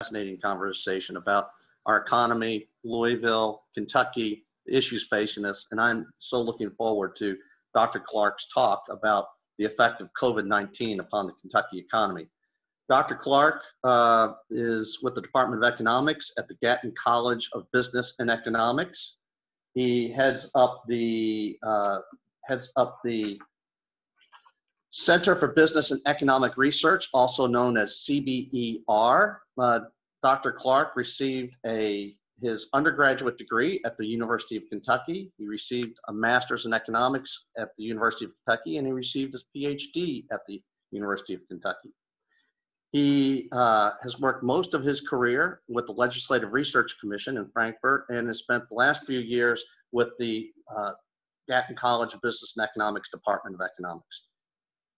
fascinating conversation about our economy, Louisville, Kentucky, the issues facing us, and I'm so looking forward to Dr. Clark's talk about the effect of COVID-19 upon the Kentucky economy. Dr. Clark is with the Department of Economics at the Gatton College of Business and Economics. He heads up the Center for Business and Economic Research, also known as CBER. Dr. Clark received his undergraduate degree at the University of Kentucky. He received a master's in economics at the University of Kentucky, and he received his PhD at the University of Kentucky. He has worked most of his career with the Legislative Research Commission in Frankfurt and has spent the last few years with the Gatton College of Business and Economics Department of Economics.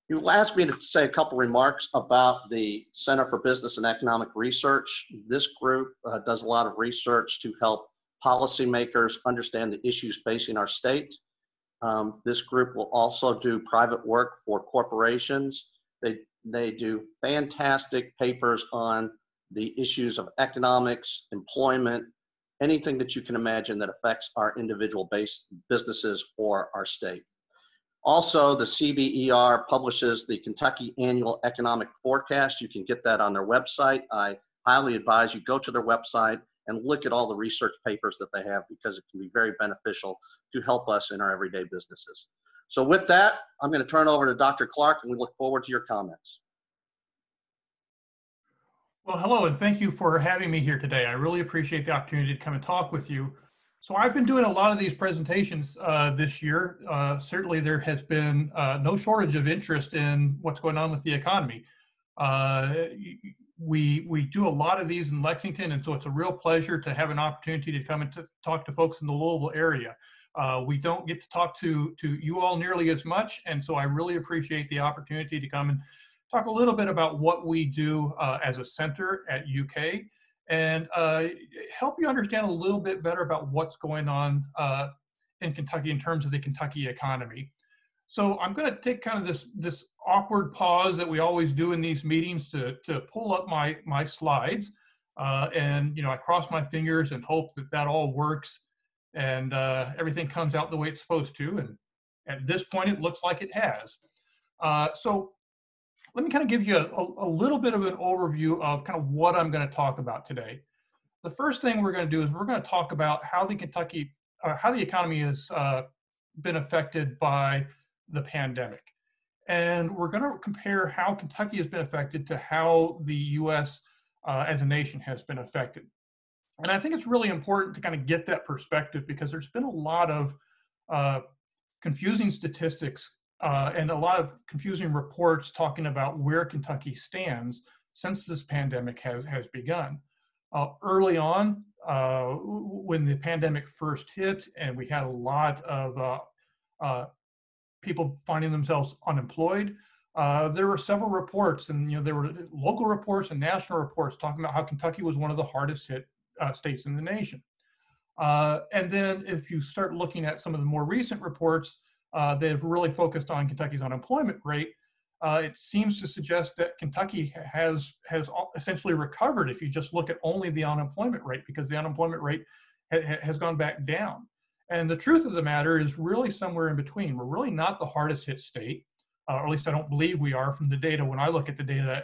He will ask me to say a couple remarks about the Center for Business and Economic Research. This group does a lot of research to help policymakers understand the issues facing our state. This group will also do private work for corporations. They do fantastic papers on the issues of economics, employment, anything that you can imagine that affects our individual businesses or our state. Also, the CBER publishes the Kentucky Annual Economic Forecast. You can get that on their website. I highly advise you go to their website and look at all the research papers that they have, because it can be very beneficial to help us in our everyday businesses. So with that, I'm going to turn it over to Dr. Clark, and we look forward to your comments. Well, hello, and thank you for having me here today. I really appreciate the opportunity to come and talk with you. So I've been doing a lot of these presentations this year. Certainly there has been no shortage of interest in what's going on with the economy. We do a lot of these in Lexington, and so it's a real pleasure to have an opportunity to come and talk to folks in the Louisville area. We don't get to talk to you all nearly as much, and so I really appreciate the opportunity to come and talk a little bit about what we do as a center at UK, and help you understand a little bit better about what's going on in Kentucky in terms of the Kentucky economy. So I'm going to take kind of this awkward pause that we always do in these meetings to pull up my slides, and I cross my fingers and hope that all works and everything comes out the way it's supposed to. And at this point, it looks like it has. So let me kind of give you a little bit of an overview of kind of what I'm going to talk about today. The first thing we're going to do is we're going to talk about how the economy has been affected by the pandemic. And we're going to compare how Kentucky has been affected to how the US as a nation has been affected. And I think it's really important to kind of get that perspective, because there's been a lot of confusing statistics and a lot of confusing reports talking about where Kentucky stands since this pandemic has begun. Early on, when the pandemic first hit and we had a lot of people finding themselves unemployed, there were several reports, and there were local reports and national reports talking about how Kentucky was one of the hardest hit states in the nation. And then if you start looking at some of the more recent reports, they've really focused on Kentucky's unemployment rate. It seems to suggest that Kentucky has essentially recovered if you just look at only the unemployment rate, because the unemployment rate has gone back down. And the truth of the matter is really somewhere in between. We're really not the hardest hit state, or at least I don't believe we are from the data when I look at the data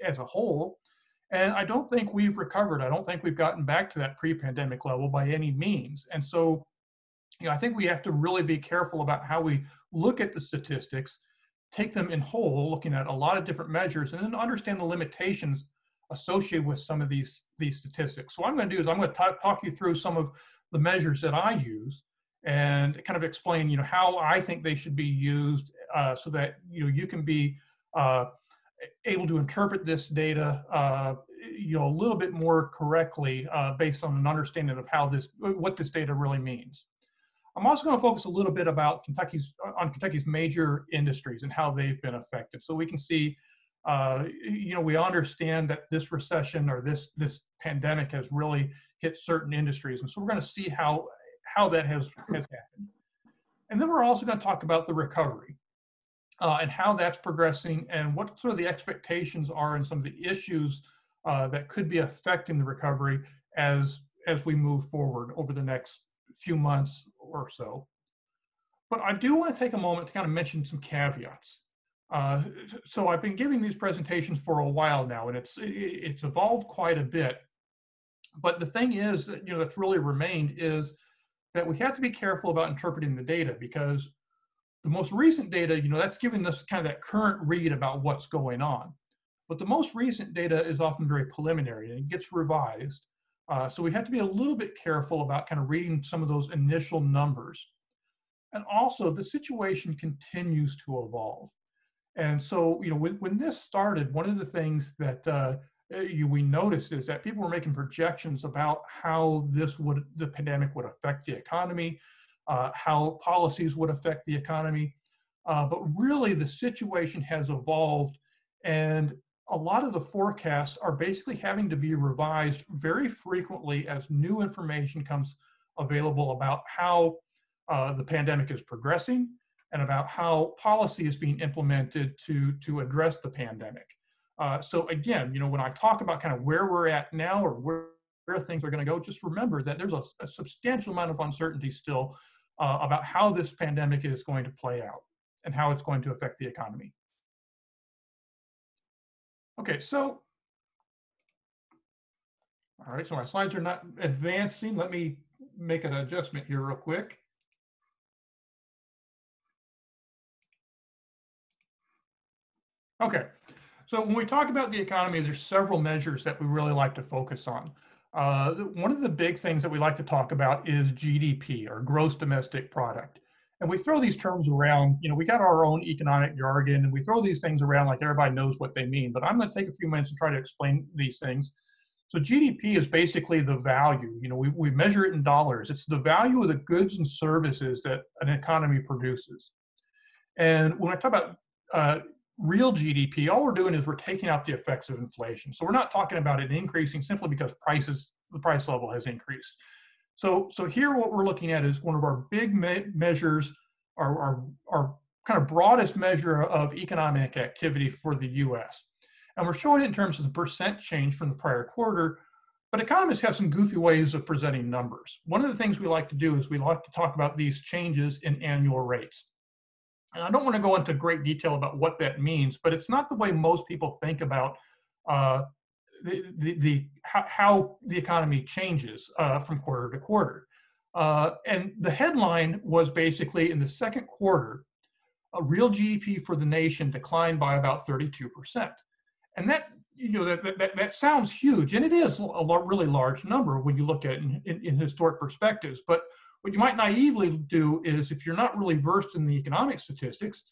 as a whole. And I don't think we've recovered. I don't think we've gotten back to that pre-pandemic level by any means. And so I think we have to really be careful about how we look at the statistics, take them in whole, looking at a lot of different measures, and then understand the limitations associated with some of these statistics. So what I'm going to do is I'm going to talk you through some of the measures that I use and kind of explain, how I think they should be used so that, you can be able to interpret this data, a little bit more correctly based on an understanding of what this data really means. I'm also going to focus a little bit about Kentucky's major industries and how they've been affected. So we can see, we understand that this recession or this pandemic has really hit certain industries. And so we're going to see how that has happened. And then we're also going to talk about the recovery and how that's progressing and what sort of the expectations are and some of the issues that could be affecting the recovery as we move forward over the next few months or so. But I do want to take a moment to kind of mention some caveats. So I've been giving these presentations for a while now, and it's evolved quite a bit. But the thing is that, that's really remained is that we have to be careful about interpreting the data, because the most recent data, that's giving us kind of that current read about what's going on. But the most recent data is often very preliminary and it gets revised. So we have to be a little bit careful about kind of reading some of those initial numbers. And also the situation continues to evolve. And so, when this started, one of the things that we noticed is that people were making projections about how the pandemic would affect the economy, how policies would affect the economy. But really the situation has evolved, and a lot of the forecasts are basically having to be revised very frequently as new information comes available about how the pandemic is progressing and about how policy is being implemented to address the pandemic. So again, when I talk about kind of where we're at now or where things are going to go, just remember that there's a substantial amount of uncertainty still about how this pandemic is going to play out and how it's going to affect the economy. Okay, so, all right, so my slides are not advancing. Let me make an adjustment here real quick. Okay, so when we talk about the economy, there's several measures that we really like to focus on. One of the big things that we like to talk about is GDP, or gross domestic product. And we throw these terms around, we got our own economic jargon, and we throw these things around like everybody knows what they mean. But I'm going to take a few minutes to try to explain these things. So GDP is basically the value. We measure it in dollars. It's the value of the goods and services that an economy produces. And when I talk about real GDP, all we're doing is we're taking out the effects of inflation. So we're not talking about it increasing simply because the price level has increased. So here what we're looking at is one of our big measures, our kind of broadest measure of economic activity for the US. And we're showing it in terms of the percent change from the prior quarter, but economists have some goofy ways of presenting numbers. One of the things we like to do is we like to talk about these changes in annual rates. And I don't want to go into great detail about what that means, but it's not the way most people think about how the economy changes from quarter to quarter. And the headline was basically in the second quarter, real GDP for the nation declined by about 32%. And that, that sounds huge, and it is a really large number when you look at it in historic perspectives. But what you might naively do is, if you're not really versed in the economic statistics,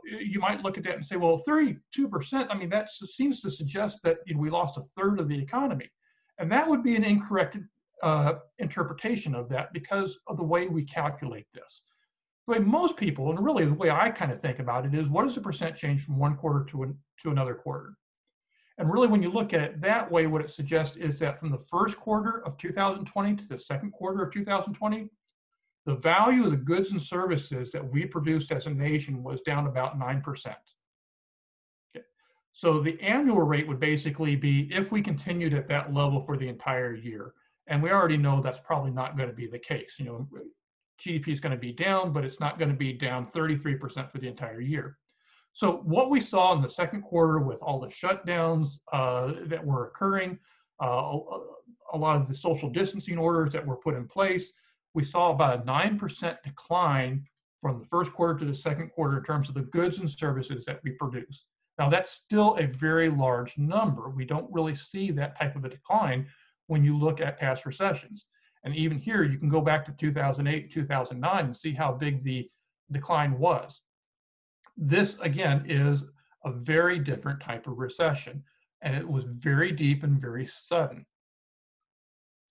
you might look at that and say, well, 32%, I mean, that seems to suggest that we lost a third of the economy. And that would be an incorrect interpretation of that because of the way we calculate this. The way most people, and really the way I kind of think about it, is what is the percent change from one quarter to another quarter? And really, when you look at it that way, what it suggests is that from the first quarter of 2020 to the second quarter of 2020, the value of the goods and services that we produced as a nation was down about 9%. Okay. So the annual rate would basically be if we continued at that level for the entire year. And we already know that's probably not going to be the case. GDP is going to be down, but it's not going to be down 33% for the entire year. So what we saw in the second quarter with all the shutdowns that were occurring, a lot of the social distancing orders that were put in place, we saw about a 9% decline from the first quarter to the second quarter in terms of the goods and services that we produce. Now that's still a very large number. We don't really see that type of a decline when you look at past recessions. And even here, you can go back to 2008, 2009 and see how big the decline was. This, again, is a very different type of recession, and it was very deep and very sudden.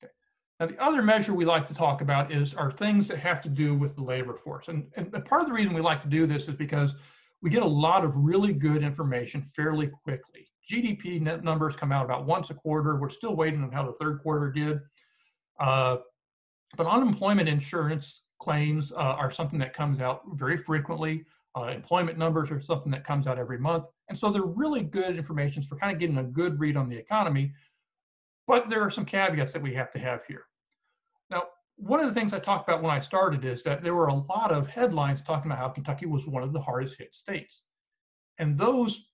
Okay. Now, the other measure we like to talk about are things that have to do with the labor force. And part of the reason we like to do this is because we get a lot of really good information fairly quickly. GDP net numbers come out about once a quarter. We're still waiting on how the third quarter did. But unemployment insurance claims are something that comes out very frequently. Employment numbers are something that comes out every month. And so they're really good information for kind of getting a good read on the economy. But there are some caveats that we have to have here. Now, one of the things I talked about when I started is that there were a lot of headlines talking about how Kentucky was one of the hardest hit states. And those,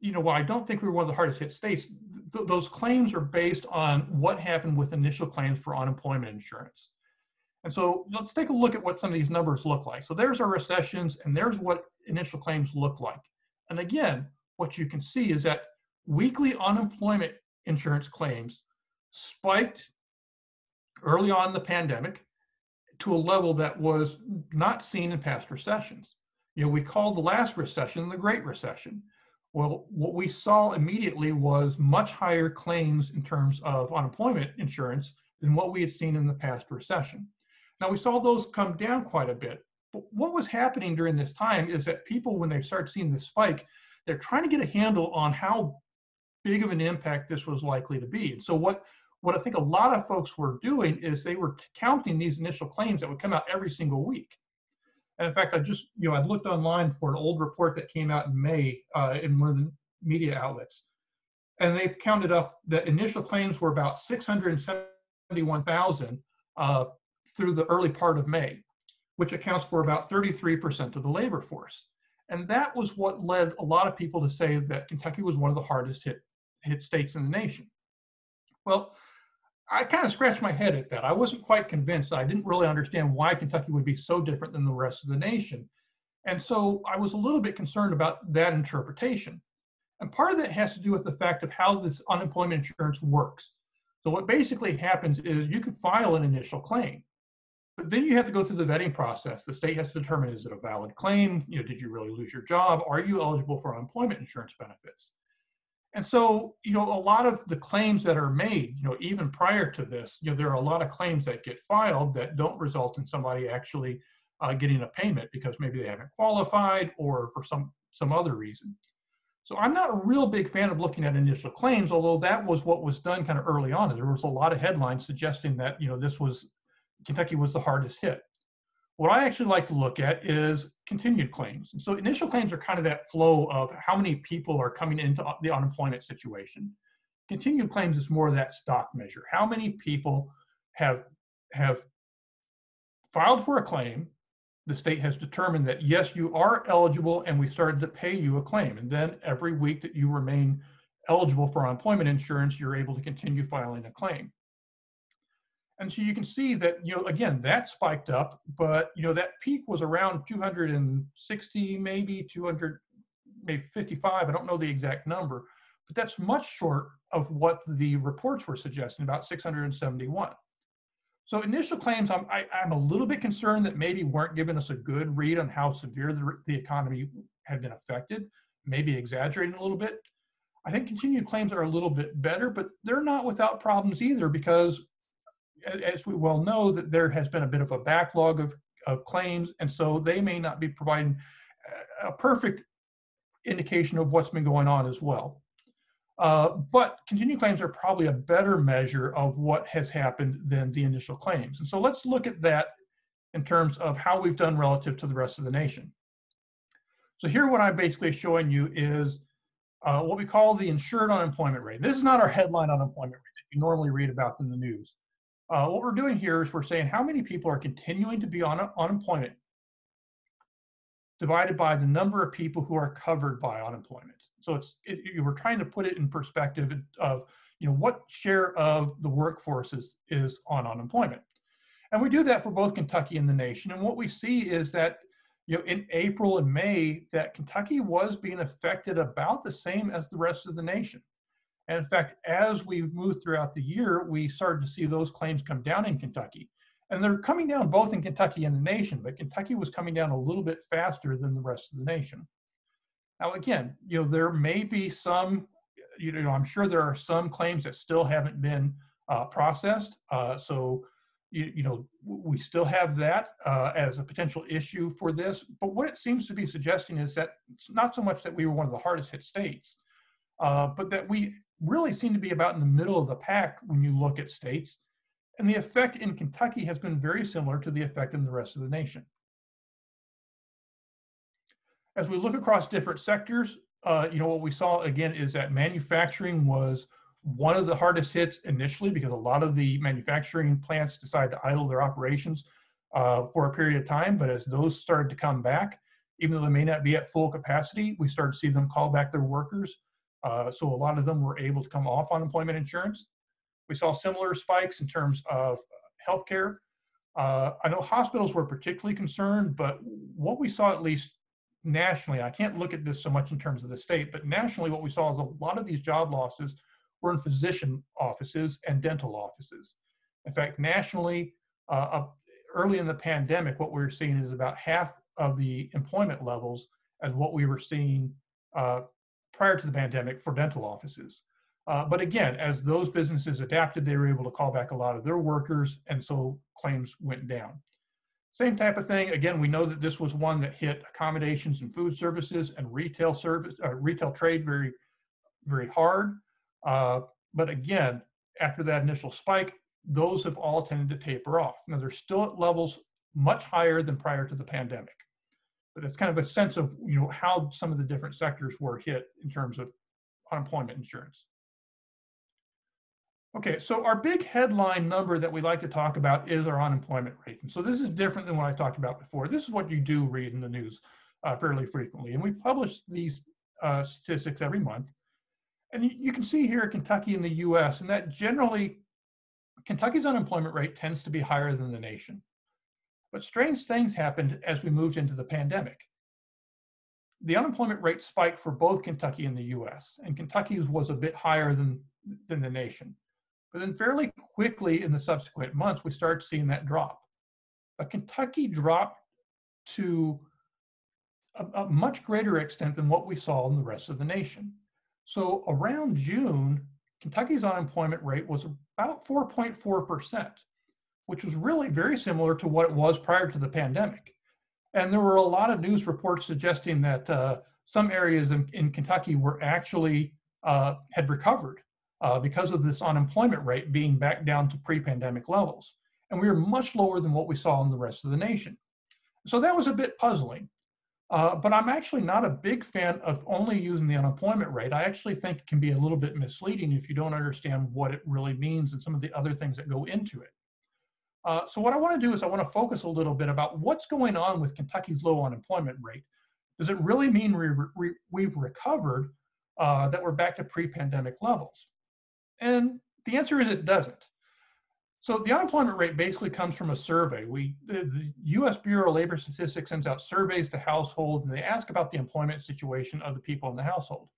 while I don't think we were one of the hardest hit states, those claims are based on what happened with initial claims for unemployment insurance. And so let's take a look at what some of these numbers look like. So there's our recessions, and there's what initial claims look like. And again, what you can see is that weekly unemployment insurance claims spiked early on in the pandemic to a level that was not seen in past recessions. We call the last recession the Great Recession. Well, what we saw immediately was much higher claims in terms of unemployment insurance than what we had seen in the past recession. Now, we saw those come down quite a bit. But what was happening during this time is that people, when they start seeing the spike, they're trying to get a handle on how big of an impact this was likely to be. And so what I think a lot of folks were doing is they were counting these initial claims that would come out every single week. And in fact, I just, I looked online for an old report that came out in May in one of the media outlets. And they counted up that initial claims were about 671,000 through the early part of May, which accounts for about 33% of the labor force. And that was what led a lot of people to say that Kentucky was one of the hardest hit states in the nation. Well, I kind of scratched my head at that. I wasn't quite convinced. I didn't really understand why Kentucky would be so different than the rest of the nation. And so I was a little bit concerned about that interpretation. And part of that has to do with the fact of how this unemployment insurance works. So what basically happens is you can file an initial claim, but then you have to go through the vetting process. The state has to determine, is it a valid claim? Did you really lose your job? Are you eligible for unemployment insurance benefits? And so, a lot of the claims that are made, even prior to this, there are a lot of claims that get filed that don't result in somebody actually getting a payment because maybe they haven't qualified or for some other reason. So I'm not a real big fan of looking at initial claims, although that was what was done kind of early on. And there was a lot of headlines suggesting that, Kentucky was the hardest hit. What I actually like to look at is continued claims. And so initial claims are kind of that flow of how many people are coming into the unemployment situation. Continued claims is more of that stock measure. How many people have filed for a claim? The state has determined that, yes, you are eligible, and we started to pay you a claim. And then every week that you remain eligible for unemployment insurance, you're able to continue filing a claim. And so you can see that, again, that spiked up, but, that peak was around 260, maybe 200, maybe 55. I don't know the exact number, but that's much short of what the reports were suggesting, about 671. So initial claims, I'm a little bit concerned that maybe weren't giving us a good read on how severe the economy had been affected, maybe exaggerating a little bit. I think continued claims are a little bit better, but they're not without problems either, because as we well know, that there has been a bit of a backlog of claims, and so they may not be providing a perfect indication of what's been going on as well. But continued claims are probably a better measure of what has happened than the initial claims. And so let's look at that in terms of how we've done relative to the rest of the nation. So here what I'm basically showing you is what we call the insured unemployment rate. This is not our headline unemployment rate that you normally read about in the news. What we're doing here is we're saying how many people are continuing to be on unemployment divided by the number of people who are covered by unemployment. So we're trying to put it in perspective of what share of the workforce is on unemployment. And we do that for both Kentucky and the nation. And what we see is that in April and May, that Kentucky was being affected about the same as the rest of the nation. And in fact, as we moved throughout the year, we started to see those claims come down in Kentucky. And they're coming down both in Kentucky and the nation, but Kentucky was coming down a little bit faster than the rest of the nation. Now, again, there may be some, I'm sure there are some claims that still haven't been processed. So, we still have that as a potential issue for this. But what it seems to be suggesting is that it's not so much that we were one of the hardest hit states, but that we really seem to be about in the middle of the pack when you look at states. And the effect in Kentucky has been very similar to the effect in the rest of the nation. As we look across different sectors, what we saw again is that manufacturing was one of the hardest hits initially because a lot of the manufacturing plants decided to idle their operations for a period of time. But as those started to come back, even though they may not be at full capacity, we started to see them call back their workers. So a lot of them were able to come off unemployment insurance. We saw similar spikes in terms of healthcare. I know hospitals were particularly concerned, but what we saw, at least nationally, I can't look at this so much in terms of the state, but nationally, what we saw is a lot of these job losses were in physician offices and dental offices. In fact, nationally, early in the pandemic, what we were seeing is about half of the employment levels as what we were seeing prior to the pandemic for dental offices. But again, as those businesses adapted, they were able to call back a lot of their workers, and so claims went down. Same type of thing. Again, we know that this was one that hit accommodations and food services and retail trade very, very hard. But again, after that initial spike, those have all tended to taper off. Now, they're still at levels much higher than prior to the pandemic. But it's kind of a sense of how some of the different sectors were hit in terms of unemployment insurance. Okay, so our big headline number that we like to talk about is our unemployment rate. And so this is different than what I talked about before. This is what you do read in the news fairly frequently. And we publish these statistics every month. And you can see here Kentucky in the US, and that generally, Kentucky's unemployment rate tends to be higher than the nation. But strange things happened as we moved into the pandemic. The unemployment rate spiked for both Kentucky and the US, and Kentucky's was a bit higher than the nation. But then fairly quickly in the subsequent months, we started seeing that drop. But Kentucky dropped to a much greater extent than what we saw in the rest of the nation. So around June, Kentucky's unemployment rate was about 4.4%, which was really very similar to what it was prior to the pandemic. And there were a lot of news reports suggesting that some areas in Kentucky were actually had recovered because of this unemployment rate being back down to pre-pandemic levels. And we were much lower than what we saw in the rest of the nation. So that was a bit puzzling. But I'm actually not a big fan of only using the unemployment rate. I actually think it can be a little bit misleading if you don't understand what it really means and some of the other things that go into it. So what I want to do is I want to focus a little bit about what's going on with Kentucky's low unemployment rate. Does it really mean we've recovered, that we're back to pre-pandemic levels? And the answer is it doesn't. So the unemployment rate basically comes from a survey. The U.S. Bureau of Labor Statistics sends out surveys to households, and they ask about the employment situation of the people in the household.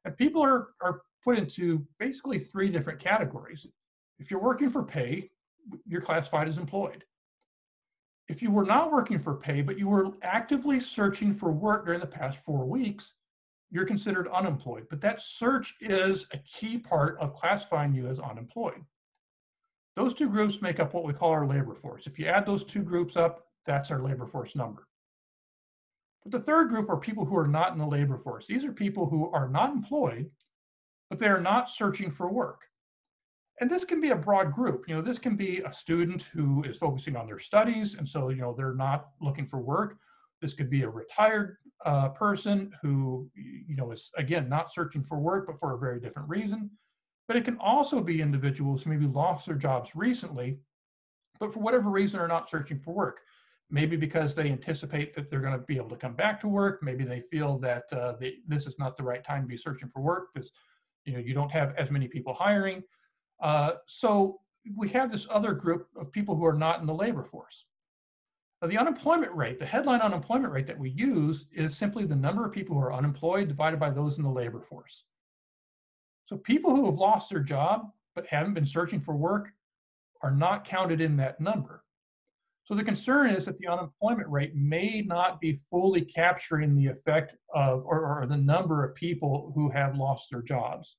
And people are put into basically three different categories. If you're working for pay, you're classified as employed. If you were not working for pay, but you were actively searching for work during the past 4 weeks, you're considered unemployed. But that search is a key part of classifying you as unemployed. Those two groups make up what we call our labor force. If you add those two groups up, that's our labor force number. But the third group are people who are not in the labor force. These are people who are not employed, but they are not searching for work. And this can be a broad group. This can be a student who is focusing on their studies, and so they're not looking for work. This could be a retired person who is again not searching for work, but for a very different reason. But it can also be individuals who maybe lost their jobs recently, but for whatever reason are not searching for work. Maybe because they anticipate that they're going to be able to come back to work. Maybe they feel that this is not the right time to be searching for work because you don't have as many people hiring. So we have this other group of people who are not in the labor force. Now, the unemployment rate, the headline unemployment rate that we use is simply the number of people who are unemployed divided by those in the labor force. So people who have lost their job but haven't been searching for work are not counted in that number. So the concern is that the unemployment rate may not be fully capturing the effect of or the number of people who have lost their jobs.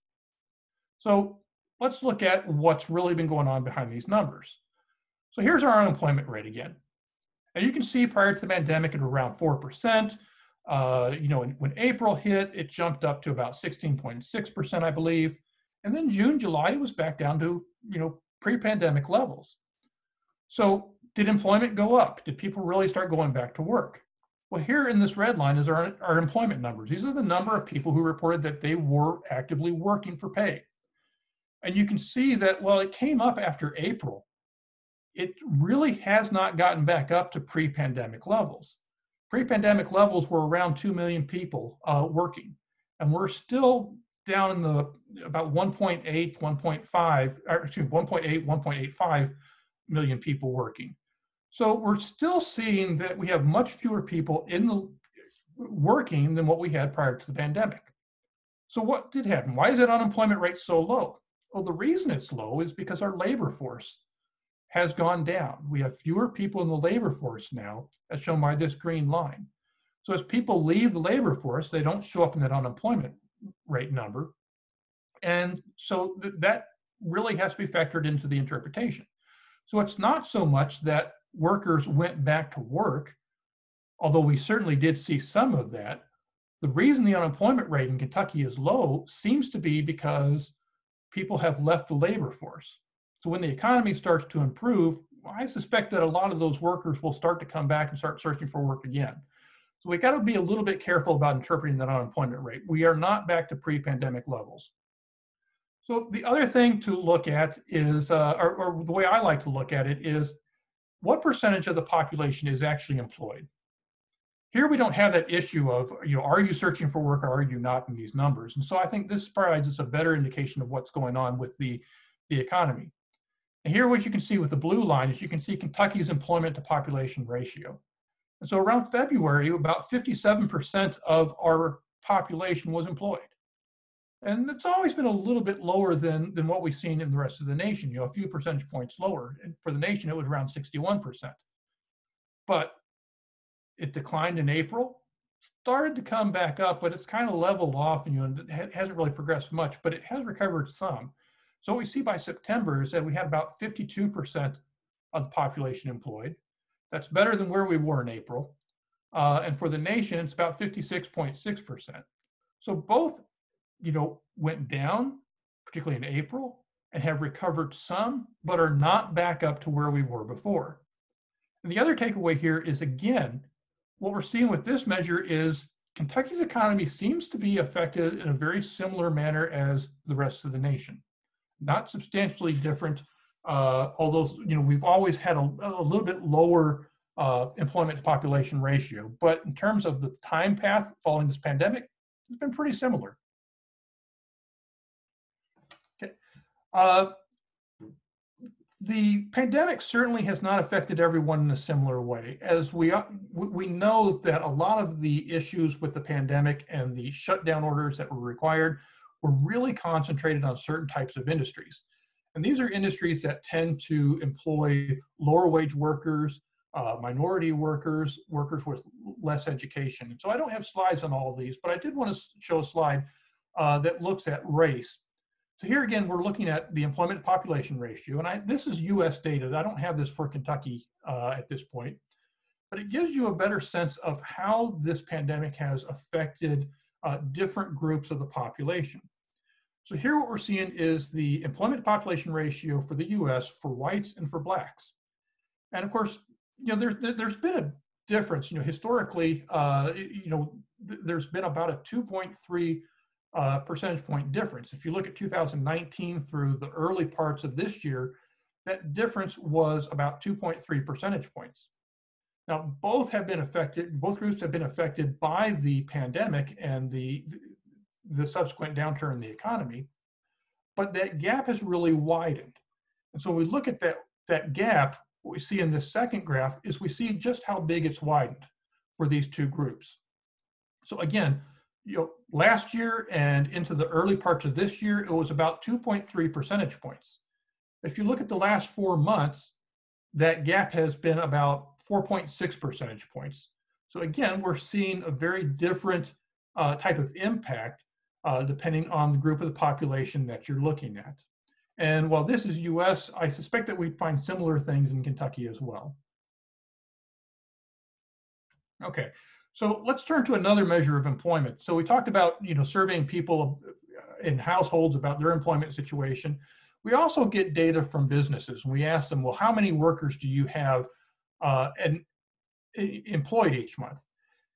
So let's look at what's really been going on behind these numbers. So here's our unemployment rate again. And you can see prior to the pandemic at around 4%. When April hit, it jumped up to about 16.6%, I believe. And then June, July, it was back down to, pre-pandemic levels. So did employment go up? Did people really start going back to work? Well, here in this red line is our employment numbers. These are the number of people who reported that they were actively working for pay. And you can see that while it came up after April, it really has not gotten back up to pre-pandemic levels. Pre-pandemic levels were around 2 million people working, and we're still down in the about 1.8, 1.5, or excuse me, 1.8, 1.85 million people working. So we're still seeing that we have much fewer people in the working than what we had prior to the pandemic. So what did happen? Why is that unemployment rate so low? Well, the reason it's low is because our labor force has gone down. We have fewer people in the labor force now, as shown by this green line. So as people leave the labor force, they don't show up in that unemployment rate number. And so that really has to be factored into the interpretation. So it's not so much that workers went back to work, although we certainly did see some of that. The reason the unemployment rate in Kentucky is low seems to be because people have left the labor force. So when the economy starts to improve, I suspect that a lot of those workers will start to come back and start searching for work again. So we got to be a little bit careful about interpreting that unemployment rate. We are not back to pre-pandemic levels. So the other thing to look at is, or the way I like to look at it is, what percentage of the population is actually employed? Here we don't have that issue of, are you searching for work or are you not in these numbers? And so I think this provides us a better indication of what's going on with the economy. And here what you can see with the blue line is you can see Kentucky's employment to population ratio. And so around February, about 57% of our population was employed. And it's always been a little bit lower than what we've seen in the rest of the nation, a few percentage points lower. And for the nation, it was around 61%. But it declined in April, started to come back up, but it's kind of leveled off, and it hasn't really progressed much, but it has recovered some. So what we see by September is that we had about 52% of the population employed. That's better than where we were in April. And for the nation, it's about 56.6%. So both, went down, particularly in April, and have recovered some, but are not back up to where we were before. And the other takeaway here is, again, what we're seeing with this measure is Kentucky's economy seems to be affected in a very similar manner as the rest of the nation. Not substantially different, although we've always had a little bit lower employment to population ratio. But in terms of the time path following this pandemic, it's been pretty similar. Okay. The pandemic certainly has not affected everyone in a similar way. As we know that a lot of the issues with the pandemic and the shutdown orders that were required were really concentrated on certain types of industries. And these are industries that tend to employ lower wage workers, minority workers, workers with less education. And so I don't have slides on all of these, but I did want to show a slide that looks at race. So here again, we're looking at the employment to population ratio, and this is US data. I don't have this for Kentucky at this point, but it gives you a better sense of how this pandemic has affected different groups of the population. So here what we're seeing is the employment to population ratio for the US for whites and for blacks. And of course, there's been a difference. Historically, there's been about a 2.3 percentage point difference. If you look at 2019 through the early parts of this year, that difference was about 2.3 percentage points. Now, both groups have been affected by the pandemic and the subsequent downturn in the economy, but that gap has really widened. And so when we look at that gap, what we see in this second graph is we see just how big it's widened for these two groups. So again, last year and into the early parts of this year, it was about 2.3 percentage points. If you look at the last 4 months, that gap has been about 4.6 percentage points. So again, we're seeing a very different type of impact depending on the group of the population that you're looking at. And while this is US, I suspect that we'd find similar things in Kentucky as well. Okay. So let's turn to another measure of employment. So we talked about, surveying people in households about their employment situation. We also get data from businesses. We ask them, well, how many workers do you have employed each month?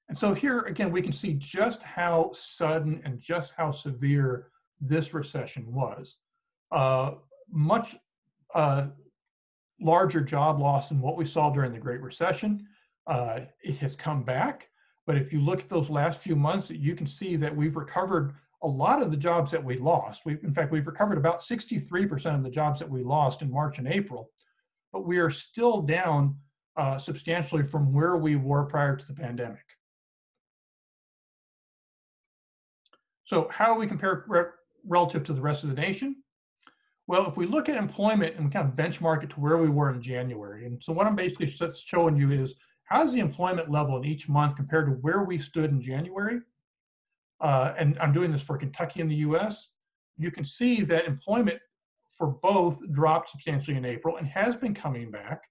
And so here again, we can see just how sudden and just how severe this recession was. Much larger job loss than what we saw during the Great Recession. It has come back, but if you look at those last few months, you can see that we've recovered a lot of the jobs that we lost. In fact, we've recovered about 63% of the jobs that we lost in March and April, but we are still down substantially from where we were prior to the pandemic. So how do we compare relative to the rest of the nation? Well, if we look at employment and kind of benchmark it to where we were in January, and so what I'm basically showing you is how's the employment level in each month compared to where we stood in January, and I'm doing this for Kentucky and the US, you can see that employment for both dropped substantially in April and has been coming back.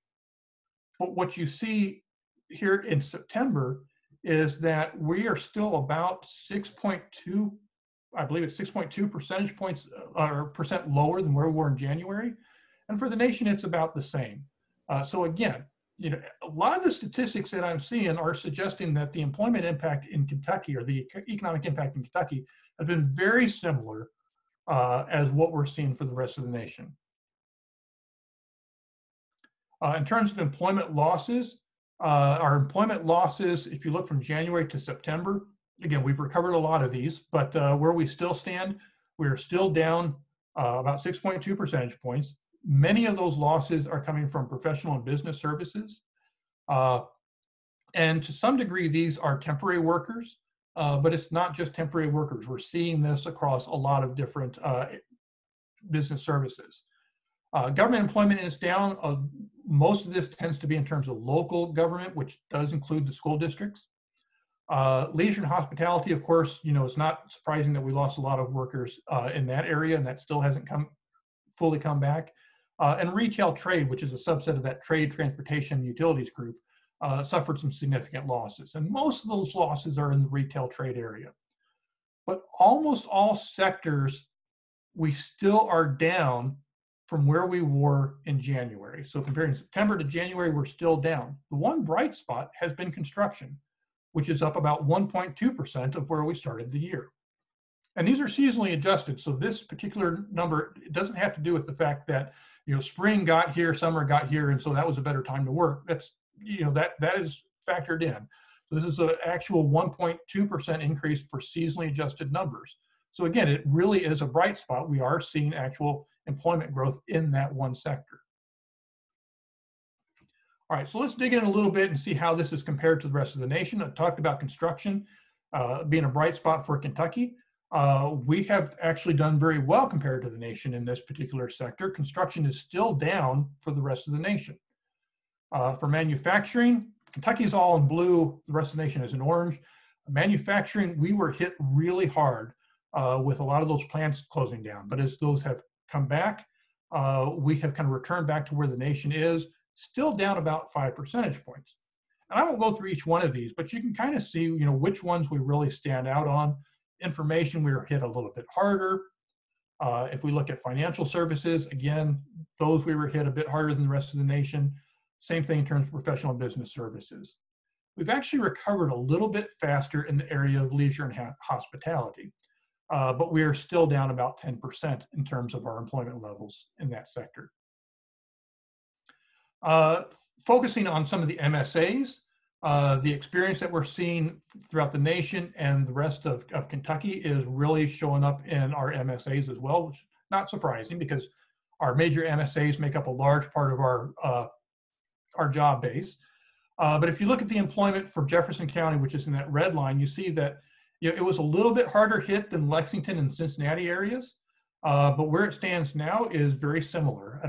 But what you see here in September is that we are still about 6.2, I believe it's 6.2 percentage points or percent lower than where we were in January. And for the nation, it's about the same. So again, you know, a lot of the statistics that I'm seeing are suggesting that the employment impact in Kentucky, or the economic impact in Kentucky, has been very similar as what we're seeing for the rest of the nation. In terms of employment losses, our employment losses, if you look from January to September, again, we've recovered a lot of these, but where we still stand, we're still down about 6.2 percentage points. Many of those losses are coming from professional and business services. And to some degree, these are temporary workers, but it's not just temporary workers. We're seeing this across a lot of different business services. Government employment is down. Most of this tends to be in terms of local government, which does include the school districts. Leisure and hospitality, of course, you know, it's not surprising that we lost a lot of workers in that area, and that still hasn't fully come back. And retail trade, which is a subset of that trade, transportation, and utilities group, suffered some significant losses. And most of those losses are in the retail trade area. But almost all sectors, we still are down from where we were in January. So comparing September to January, we're still down. The one bright spot has been construction, which is up about 1.2% of where we started the year. And these are seasonally adjusted. So this particular number, it doesn't have to do with the fact that, you know, spring got here, summer got here, and so that was a better time to work. That's, you know, that is factored in. So this is an actual 1.2% increase for seasonally adjusted numbers. So again, it really is a bright spot. We are seeing actual employment growth in that one sector. All right, so let's dig in a little bit and see how this is compared to the rest of the nation. I talked about construction being a bright spot for Kentucky. We have actually done very well compared to the nation in this particular sector. Construction is still down for the rest of the nation. For manufacturing, Kentucky is all in blue, the rest of the nation is in orange. Manufacturing, we were hit really hard with a lot of those plants closing down. But as those have come back, we have kind of returned back to where the nation is, still down about 5 percentage points. And I won't go through each one of these, but you can kind of see, you know, which ones we really stand out on. Information, we were hit a little bit harder. If we look at financial services, again, those we were hit a bit harder than the rest of the nation. Same thing in terms of professional and business services. We've actually recovered a little bit faster in the area of leisure and hospitality, but we are still down about 10% in terms of our employment levels in that sector. Focusing on some of the MSAs, the experience that we're seeing throughout the nation and the rest of Kentucky is really showing up in our MSAs as well, which is not surprising because our major MSAs make up a large part of our job base. But if you look at the employment for Jefferson County, which is in that red line, you see that, you know, it was a little bit harder hit than Lexington and Cincinnati areas, but where it stands now is very similar.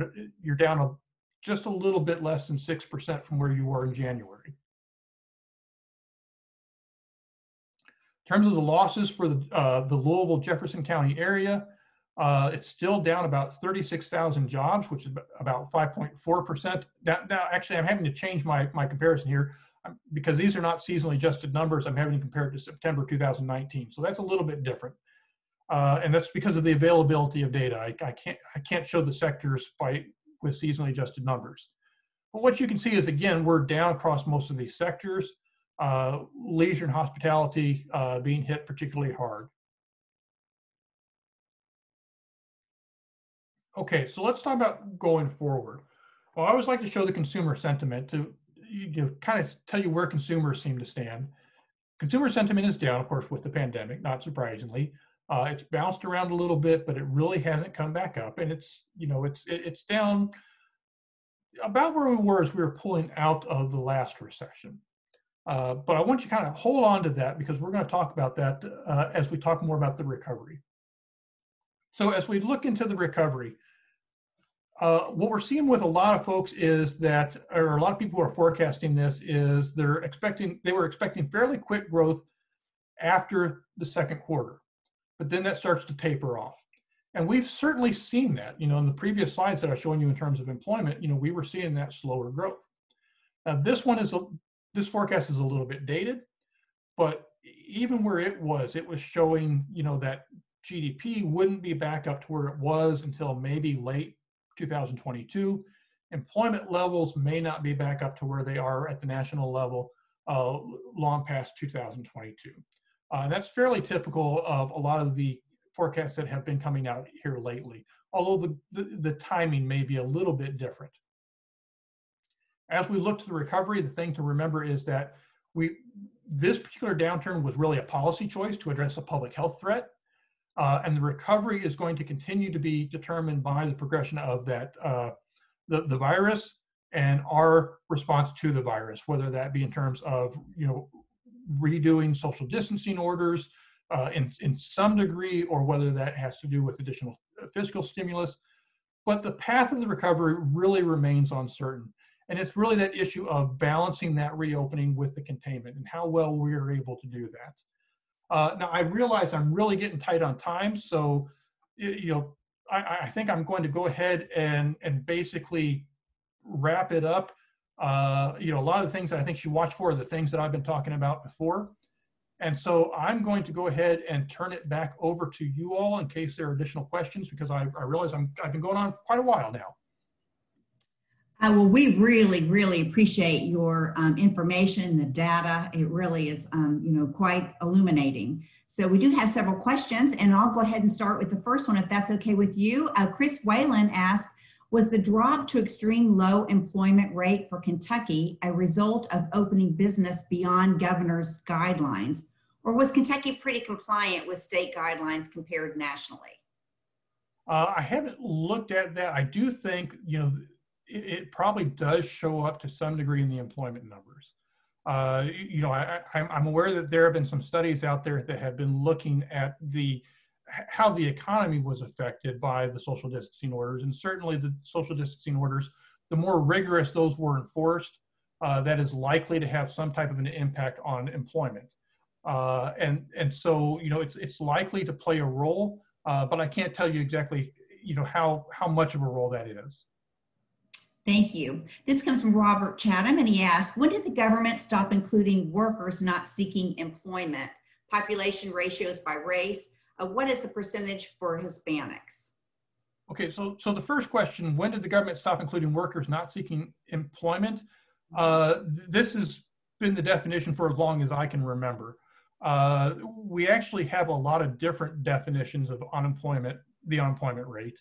You're down just a little bit less than 6% from where you were in January. In terms of the losses for the Louisville, Jefferson County area, it's still down about 36,000 jobs, which is about 5.4%. Now, actually, I'm having to change my comparison here because these are not seasonally adjusted numbers. I'm having to compare it to September 2019. So that's a little bit different. And that's because of the availability of data. I can't show the sectors with seasonally adjusted numbers. But what you can see is, again, we're down across most of these sectors. leisure and hospitality being hit particularly hard. Okay, so let's talk about going forward. Well, I always like to show the consumer sentiment to kind of tell you where consumers seem to stand. Consumer sentiment is down, of course, with the pandemic, not surprisingly. It's bounced around a little bit, but it really hasn't come back up, and it's down about where we were as we were pulling out of the last recession. But I want you to kind of hold on to that because we're going to talk about that as we talk more about the recovery. So as we look into the recovery, what we're seeing with a lot of folks is that, or a lot of people who are forecasting this, is they were expecting fairly quick growth after the second quarter, but then that starts to taper off. And we've certainly seen that, in the previous slides that I was showing you in terms of employment, we were seeing that slower growth. Now this forecast is a little bit dated, but even where it was showing, that GDP wouldn't be back up to where it was until maybe late 2022. Employment levels may not be back up to where they are at the national level long past 2022. And that's fairly typical of a lot of the forecasts that have been coming out here lately, although the timing may be a little bit different. As we look to the recovery, the thing to remember is that this particular downturn was really a policy choice to address a public health threat. And the recovery is going to continue to be determined by the progression of that the virus and our response to the virus, whether that be in terms of redoing social distancing orders in some degree, or whether that has to do with additional fiscal stimulus. But the path of the recovery really remains uncertain. And it's really that issue of balancing that reopening with the containment and how well we are able to do that. Now, I realize I'm really getting tight on time, so I think I'm going to go ahead and basically wrap it up. A lot of the things that I think you watch for are the things that I've been talking about before. And so I'm going to go ahead and turn it back over to you all in case there are additional questions, because I realize I've been going on quite a while now. Well, we really, really appreciate your information, the data. It really is, quite illuminating. So we do have several questions, and I'll go ahead and start with the first one, if that's okay with you. Chris Whalen asked, was the drop to extreme low employment rate for Kentucky a result of opening business beyond governor's guidelines, or was Kentucky pretty compliant with state guidelines compared nationally? I haven't looked at that. I do think, it probably does show up to some degree in the employment numbers. I'm aware that there have been some studies out there that have been looking at how the economy was affected by the social distancing orders, and certainly the social distancing orders, the more rigorous those were enforced, that is likely to have some type of an impact on employment. And so, it's likely to play a role, but I can't tell you exactly, how much of a role that is. Thank you. This comes from Robert Chatham, and he asks, when did the government stop including workers not seeking employment? Population ratios by race. What is the percentage for Hispanics? Okay, so the first question, when did the government stop including workers not seeking employment? This has been the definition for as long as I can remember. We actually have a lot of different definitions of unemployment, the unemployment rate.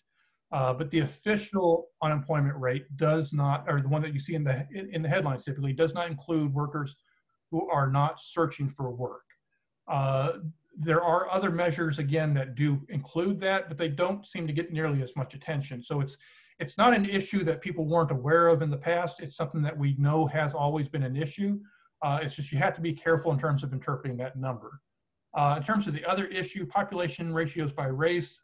But the official unemployment rate does not, or the one that you see in the headlines typically, does not include workers who are not searching for work. There are other measures, again, that do include that, but they don't seem to get nearly as much attention. So it's not an issue that people weren't aware of in the past. It's something that we know has always been an issue. It's just you have to be careful in terms of interpreting that number. In terms of the other issue, population ratios by race,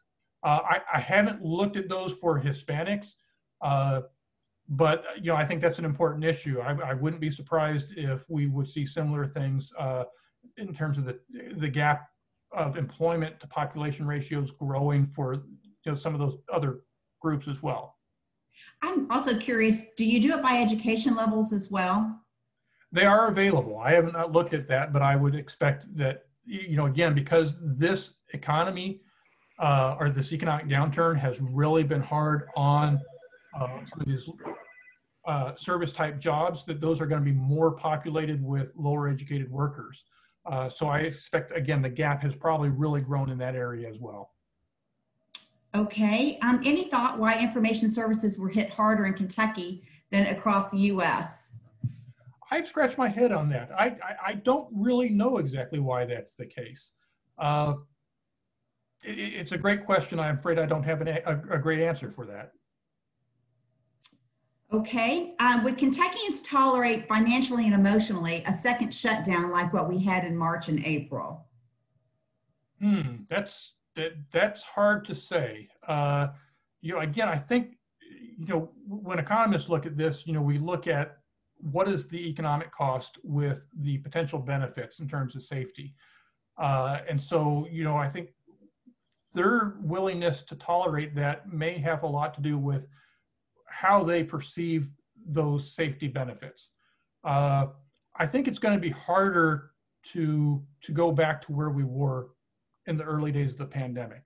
I haven't looked at those for Hispanics, but I think that's an important issue. I wouldn't be surprised if we would see similar things in terms of the gap of employment to population ratios growing for some of those other groups as well. I'm also curious, do you do it by education levels as well? They are available. I have not looked at that, but I would expect that, again, because this economy or this economic downturn has really been hard on some of these service type jobs, that those are going to be more populated with lower educated workers. So I expect, again, the gap has probably really grown in that area as well. Okay. Any thought why information services were hit harder in Kentucky than across the U.S.? I've scratched my head on that. I don't really know exactly why that's the case. It's a great question. I'm afraid I don't have a great answer for that. Okay. Would Kentuckians tolerate financially and emotionally a second shutdown like what we had in March and April? That's hard to say. Again, I think, when economists look at this, we look at what is the economic cost with the potential benefits in terms of safety. And so, I think their willingness to tolerate that may have a lot to do with how they perceive those safety benefits. I think it's going to be harder to go back to where we were in the early days of the pandemic.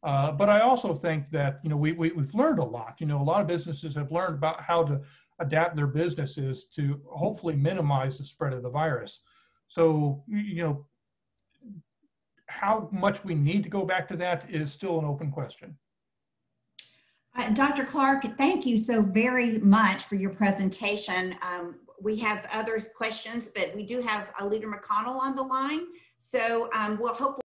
But I also think that, we've learned a lot. A lot of businesses have learned about how to adapt their businesses to hopefully minimize the spread of the virus. So, how much we need to go back to that is still an open question. Dr. Clark, thank you so very much for your presentation. We have other questions, but we do have Leader McConnell on the line. So we'll hopefully